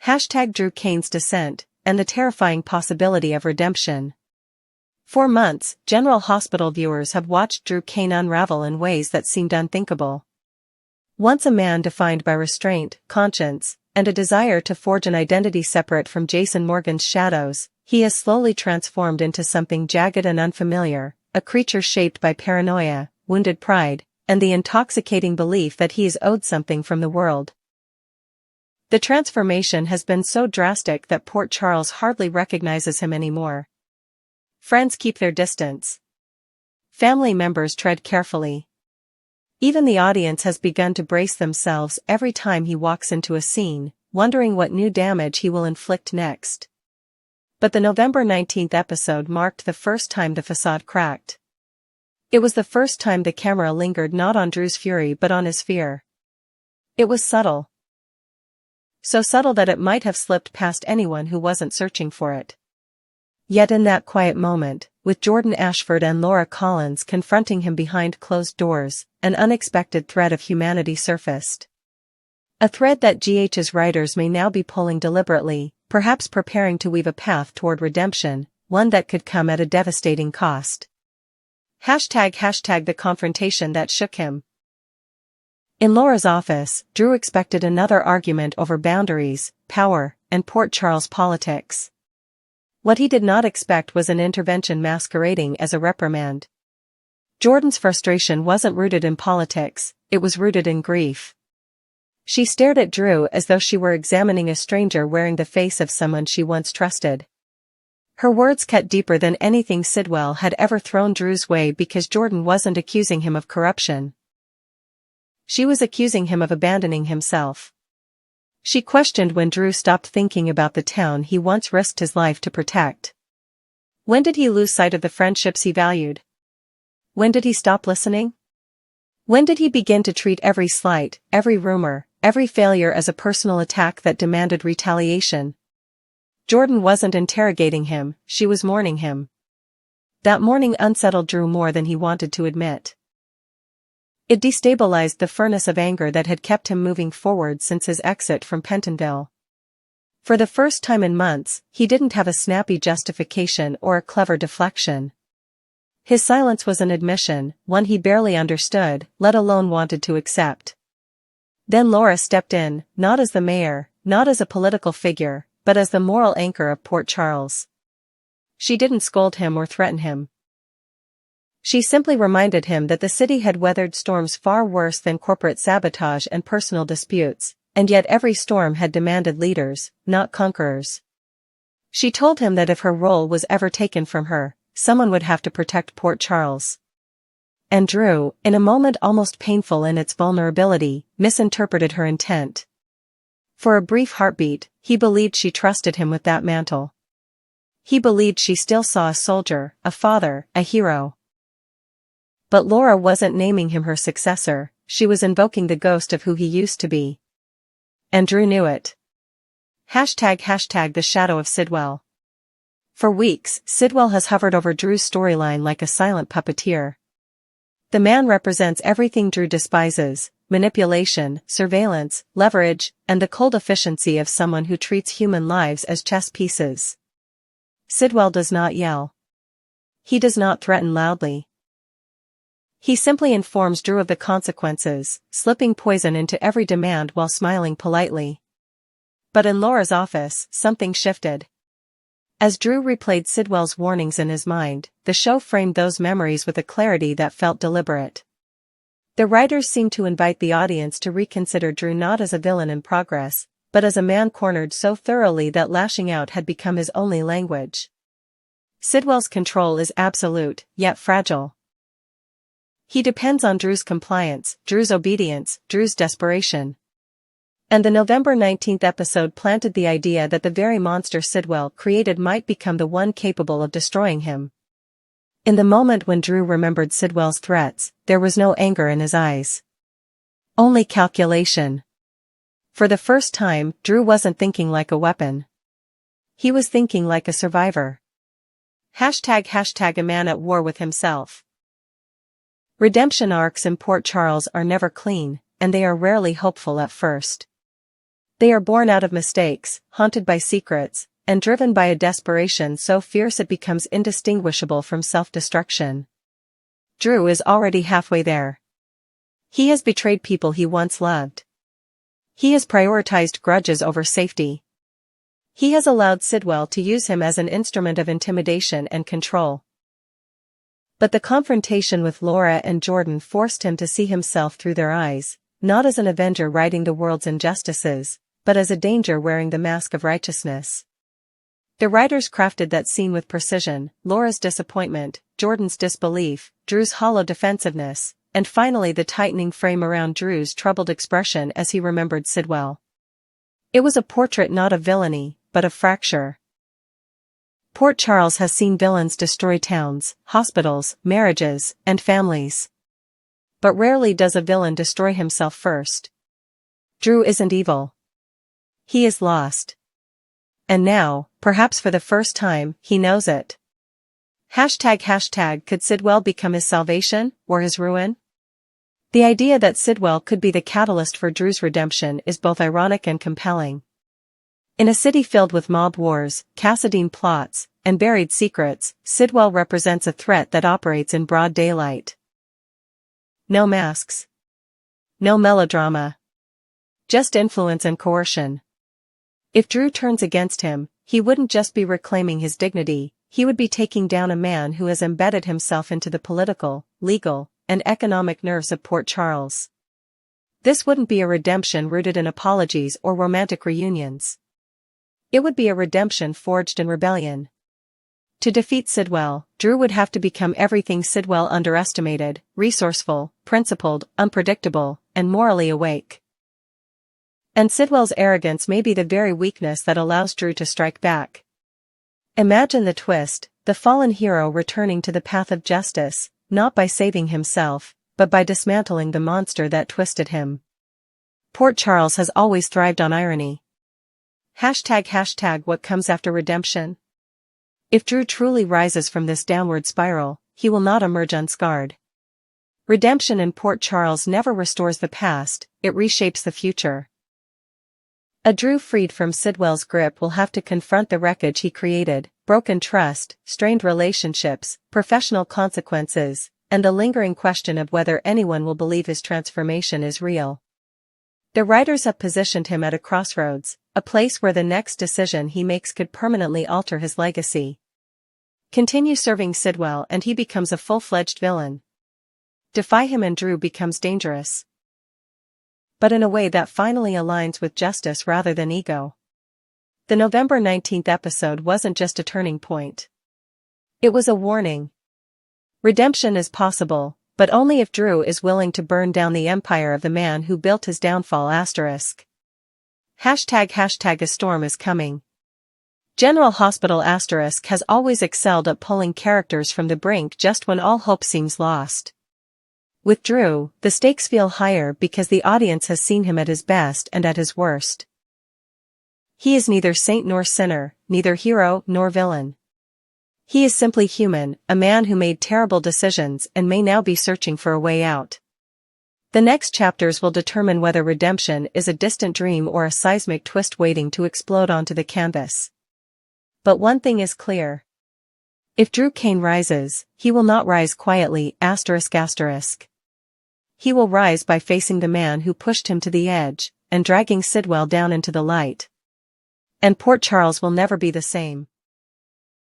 Hashtag Drew Kane's descent, and the terrifying possibility of redemption. For months, General Hospital viewers have watched Drew Kane unravel in ways that seemed unthinkable. Once a man defined by restraint, conscience, and a desire to forge an identity separate from Jason Morgan's shadows, he has slowly transformed into something jagged and unfamiliar, a creature shaped by paranoia, wounded pride, and the intoxicating belief that he is owed something from the world. The transformation has been so drastic that Port Charles hardly recognizes him anymore. Friends keep their distance. Family members tread carefully. Even the audience has begun to brace themselves every time he walks into a scene, wondering what new damage he will inflict next. But the November 19th episode marked the first time the facade cracked. It was the first time the camera lingered not on Drew's fury but on his fear. It was subtle. So subtle that it might have slipped past anyone who wasn't searching for it. Yet in that quiet moment, with Jordan Ashford and Laura Collins confronting him behind closed doors, an unexpected thread of humanity surfaced. A thread that GH's writers may now be pulling deliberately, perhaps preparing to weave a path toward redemption, one that could come at a devastating cost. Hashtag the confrontation that shook him. In Laura's office, Drew expected another argument over boundaries, power, and Port Charles politics. What he did not expect was an intervention masquerading as a reprimand. Jordan's frustration wasn't rooted in politics, it was rooted in grief. She stared at Drew as though she were examining a stranger wearing the face of someone she once trusted. Her words cut deeper than anything Sidwell had ever thrown Drew's way because Jordan wasn't accusing him of corruption. She was accusing him of abandoning himself. She questioned when Drew stopped thinking about the town he once risked his life to protect. When did he lose sight of the friendships he valued? When did he stop listening? When did he begin to treat every slight, every rumor, every failure as a personal attack that demanded retaliation? Jordan wasn't interrogating him, she was mourning him. That mourning unsettled Drew more than he wanted to admit. It destabilized the furnace of anger that had kept him moving forward since his exit from Pentonville. For the first time in months, he didn't have a snappy justification or a clever deflection. His silence was an admission, one he barely understood, let alone wanted to accept. Then Laura stepped in, not as the mayor, not as a political figure, but as the moral anchor of Port Charles. She didn't scold him or threaten him. She simply reminded him that the city had weathered storms far worse than corporate sabotage and personal disputes, and yet every storm had demanded leaders, not conquerors. She told him that if her role was ever taken from her, someone would have to protect Port Charles. And Drew, in a moment almost painful in its vulnerability, misinterpreted her intent. For a brief heartbeat, he believed she trusted him with that mantle. He believed she still saw a soldier, a father, a hero. But Laura wasn't naming him her successor, she was invoking the ghost of who he used to be. And Drew knew it. Hashtag the shadow of Sidwell. For weeks, Sidwell has hovered over Drew's storyline like a silent puppeteer. The man represents everything Drew despises: manipulation, surveillance, leverage, and the cold efficiency of someone who treats human lives as chess pieces. Sidwell does not yell. He does not threaten loudly. He simply informs Drew of the consequences, slipping poison into every demand while smiling politely. But in Laura's office, something shifted. As Drew replayed Sidwell's warnings in his mind, the show framed those memories with a clarity that felt deliberate. The writers seemed to invite the audience to reconsider Drew not as a villain in progress, but as a man cornered so thoroughly that lashing out had become his only language. Sidwell's control is absolute, yet fragile. He depends on Drew's compliance, Drew's obedience, Drew's desperation. And the November 19th episode planted the idea that the very monster Sidwell created might become the one capable of destroying him. In the moment when Drew remembered Sidwell's threats, there was no anger in his eyes. Only calculation. For the first time, Drew wasn't thinking like a weapon. He was thinking like a survivor. Hashtag a man at war with himself. Redemption arcs in Port Charles are never clean, and they are rarely hopeful at first. They are born out of mistakes, haunted by secrets, and driven by a desperation so fierce it becomes indistinguishable from self-destruction. Drew is already halfway there. He has betrayed people he once loved. He has prioritized grudges over safety. He has allowed Sidwell to use him as an instrument of intimidation and control. But the confrontation with Laura and Jordan forced him to see himself through their eyes, not as an avenger righting the world's injustices, but as a danger wearing the mask of righteousness. The writers crafted that scene with precision: Laura's disappointment, Jordan's disbelief, Drew's hollow defensiveness, and finally the tightening frame around Drew's troubled expression as he remembered Sidwell. It was a portrait not of villainy, but of fracture. Port Charles has seen villains destroy towns, hospitals, marriages, and families. But rarely does a villain destroy himself first. Drew isn't evil. He is lost. And now, perhaps for the first time, he knows it. Could Sidwell become his salvation, or his ruin? The idea that Sidwell could be the catalyst for Drew's redemption is both ironic and compelling. In a city filled with mob wars, Cassadine plots, and buried secrets, Sidwell represents a threat that operates in broad daylight. No masks. No melodrama. Just influence and coercion. If Drew turns against him, he wouldn't just be reclaiming his dignity, he would be taking down a man who has embedded himself into the political, legal, and economic nerves of Port Charles. This wouldn't be a redemption rooted in apologies or romantic reunions. It would be a redemption forged in rebellion. To defeat Sidwell, Drew would have to become everything Sidwell underestimated: resourceful, principled, unpredictable, and morally awake. And Sidwell's arrogance may be the very weakness that allows Drew to strike back. Imagine the twist: the fallen hero returning to the path of justice, not by saving himself, but by dismantling the monster that twisted him. Port Charles has always thrived on irony. What comes after redemption? If Drew truly rises from this downward spiral, he will not emerge unscarred. Redemption in Port Charles never restores the past, it reshapes the future. A Drew freed from Sidwell's grip will have to confront the wreckage he created: broken trust, strained relationships, professional consequences, and the lingering question of whether anyone will believe his transformation is real. The writers have positioned him at a crossroads, a place where the next decision he makes could permanently alter his legacy. Continue serving Sidwell and he becomes a full-fledged villain. Defy him and Drew becomes dangerous. But in a way that finally aligns with justice rather than ego. The November 19th episode wasn't just a turning point. It was a warning. Redemption is possible, but only if Drew is willing to burn down the empire of the man who built his downfall. **. A storm is coming. General Hospital ** has always excelled at pulling characters from the brink just when all hope seems lost. With Drew, the stakes feel higher because the audience has seen him at his best and at his worst. He is neither saint nor sinner, neither hero nor villain. He is simply human, a man who made terrible decisions and may now be searching for a way out. The next chapters will determine whether redemption is a distant dream or a seismic twist waiting to explode onto the canvas. But one thing is clear. If Drew Kane rises, he will not rise quietly. **. He will rise by facing the man who pushed him to the edge, and dragging Sidwell down into the light. And Port Charles will never be the same.